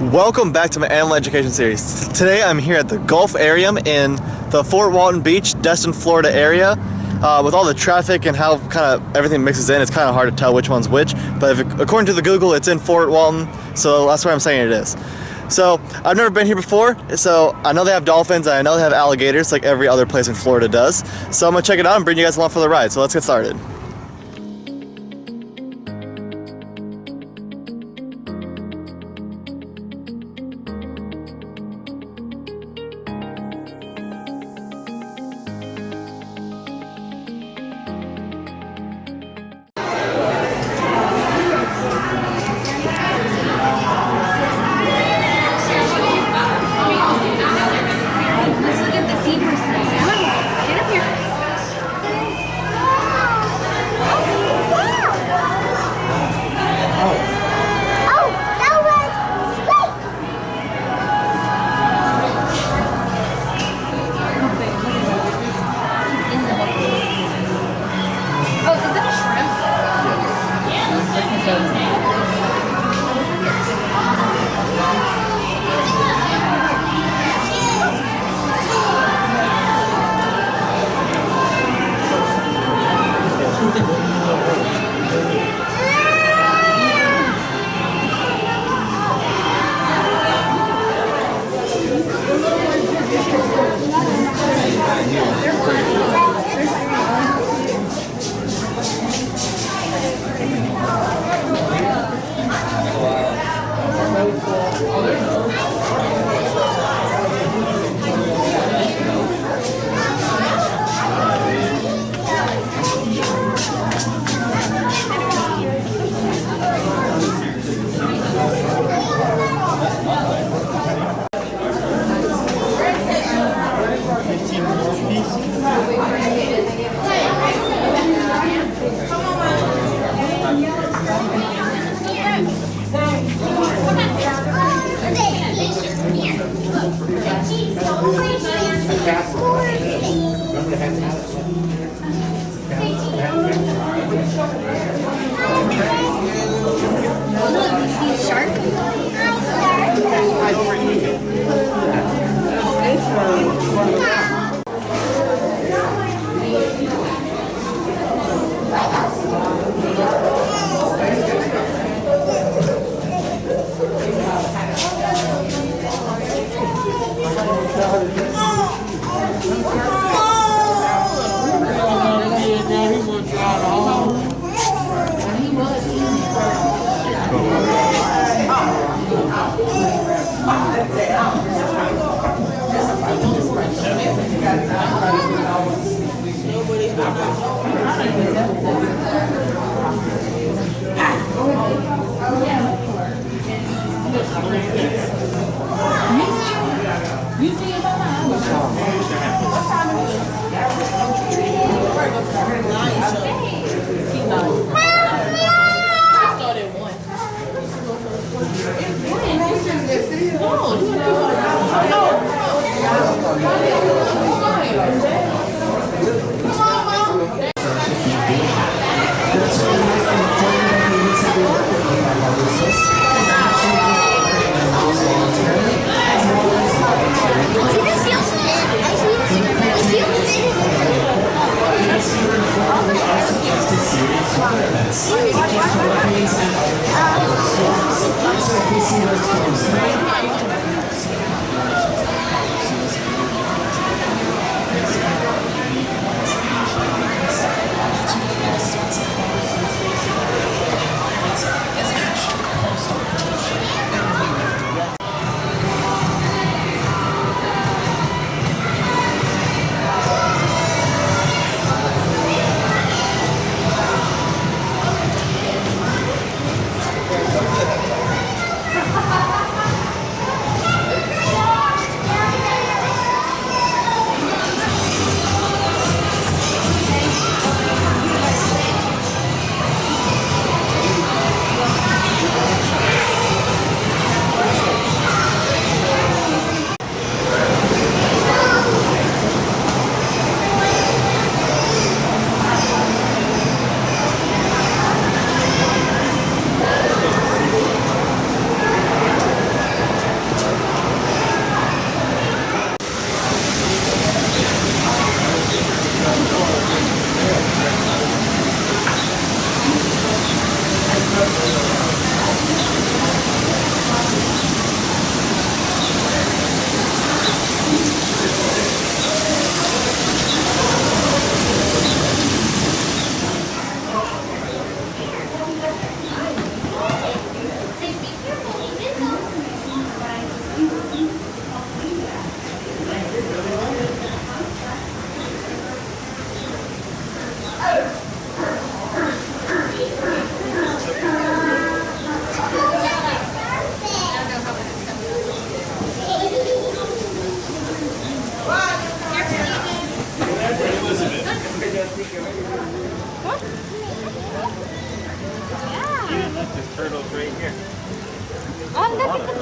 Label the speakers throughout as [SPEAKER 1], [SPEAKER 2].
[SPEAKER 1] Welcome back to my animal education series. Today I'm here at the Gulfarium in the Fort Walton Beach, Destin, Florida area. With all the traffic and how kind of everything mixes in, it's kind of hard to tell which one's which. But according to the Google, it's in Fort Walton, so that's where I'm saying it is. So I've never been here before, so I know they have dolphins and I know they have alligators like every other place in Florida does. So I'm gonna check it out and bring you guys along for the ride. So let's get started.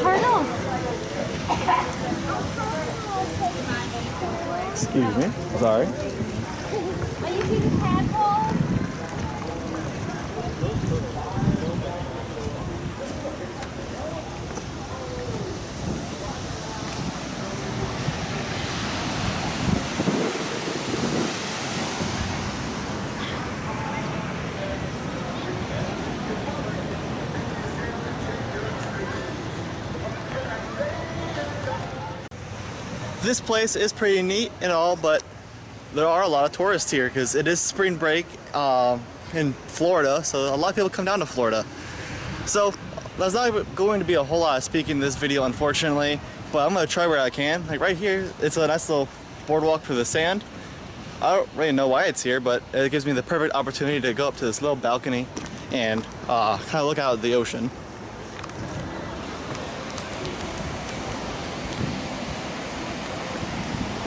[SPEAKER 2] Turtles.
[SPEAKER 1] Excuse me. Sorry.
[SPEAKER 2] Are you seeing the tadpole?
[SPEAKER 1] This place is pretty neat and all, but there are a lot of tourists here because it is spring break in Florida, so a lot of people come down to Florida. So there's not going to be a whole lot of speaking in this video, unfortunately, but I'm going to try where I can. Like right here, it's a nice little boardwalk through the sand. I don't really know why it's here, but it gives me the perfect opportunity to go up to this little balcony and kind of look out at the ocean.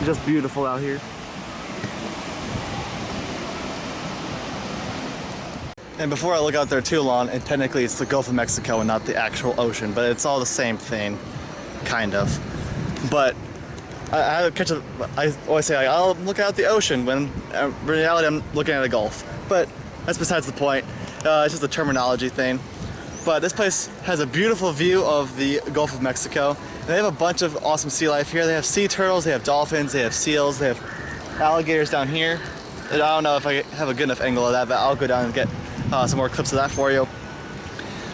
[SPEAKER 1] Just beautiful out here. And before I look out there too long, and technically it's the Gulf of Mexico and not the actual ocean, but it's all the same thing, kind of. But I always say I'll look out the ocean when in reality I'm looking at a Gulf. But that's besides the point. It's just a terminology thing. But this place has a beautiful view of the Gulf of Mexico. And they have a bunch of awesome sea life here. They have sea turtles, they have dolphins, they have seals, they have alligators down here. And I don't know if I have a good enough angle of that, but I'll go down and get some more clips of that for you.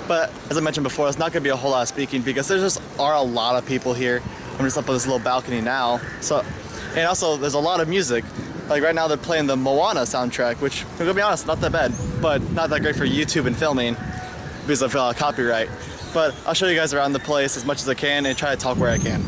[SPEAKER 1] But as I mentioned before, it's not going to be a whole lot of speaking because there just are a lot of people here. I'm just up on this little balcony now. And also there's a lot of music. Like right now they're playing the Moana soundtrack, which, I'm gonna be honest, not that bad, but not that great for YouTube and filming because of copyright. But I'll show you guys around the place as much as I can and try to talk where I can.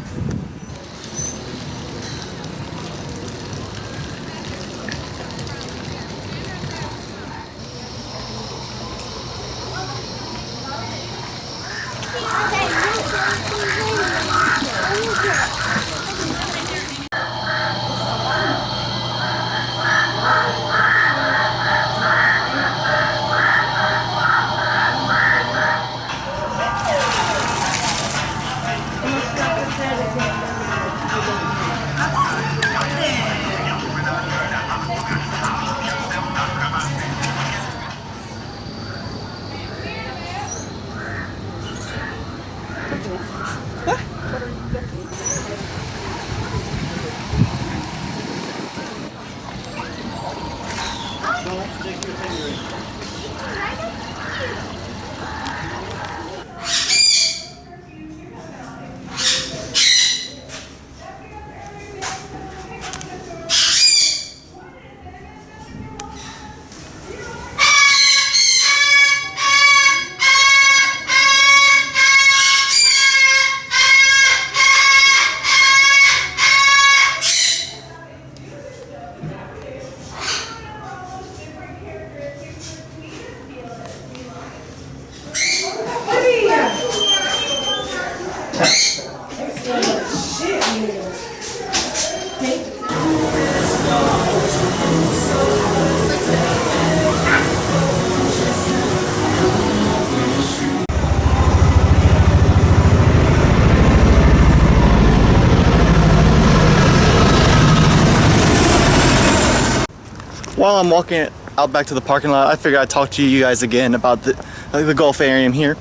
[SPEAKER 1] While I'm walking out back to the parking lot, I figured I'd talk to you guys again about the Gulfarium here.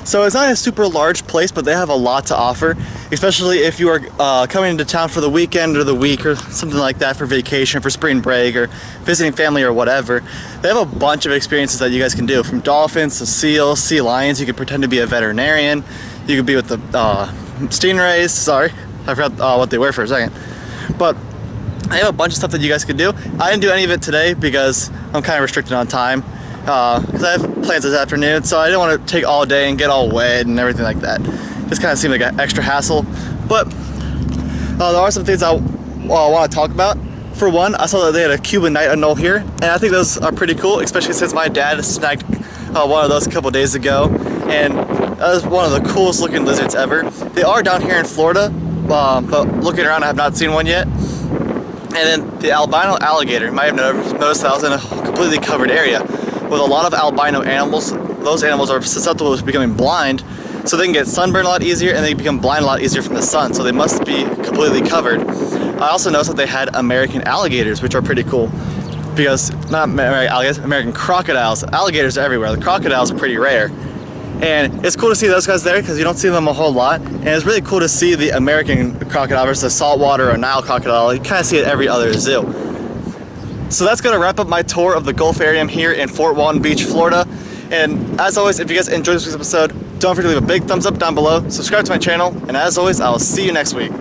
[SPEAKER 1] So it's not a super large place, but they have a lot to offer, especially if you are coming into town for the weekend or the week or something like that for vacation, for spring break, or visiting family or whatever. They have a bunch of experiences that you guys can do, from dolphins to seals, sea lions. You can pretend to be a veterinarian. You could be with the stingrays. Sorry, I forgot what they were for a second. But I have a bunch of stuff that you guys can do. I didn't do any of it today because I'm kind of restricted on time. Because I have plans this afternoon, so I didn't want to take all day and get all wet and everything like that. Just kind of seemed like an extra hassle. But there are some things I want to talk about. For one, I saw that they had a Cuban night anole here, and I think those are pretty cool, especially since my dad snagged one of those a couple days ago, and that was one of the coolest looking lizards ever. They are down here in Florida, but looking around I have not seen one yet. And then the albino alligator, you might have noticed that I was in a completely covered area with a lot of albino animals. Those animals are susceptible to becoming blind so they can get sunburned a lot easier and they become blind a lot easier from the sun, so they must be completely covered. I also noticed that they had American alligators, which are pretty cool, because not American alligators, American crocodiles. Alligators are everywhere. The crocodiles are pretty rare. And it's cool to see those guys there because you don't see them a whole lot. And it's really cool to see the American crocodile versus the saltwater or Nile crocodile. You kind of see it at every other zoo. So that's going to wrap up my tour of the Gulfarium here in Fort Walton Beach, Florida. And as always, if you guys enjoyed this week's episode, don't forget to leave a big thumbs up down below, subscribe to my channel, and as always, I will see you next week.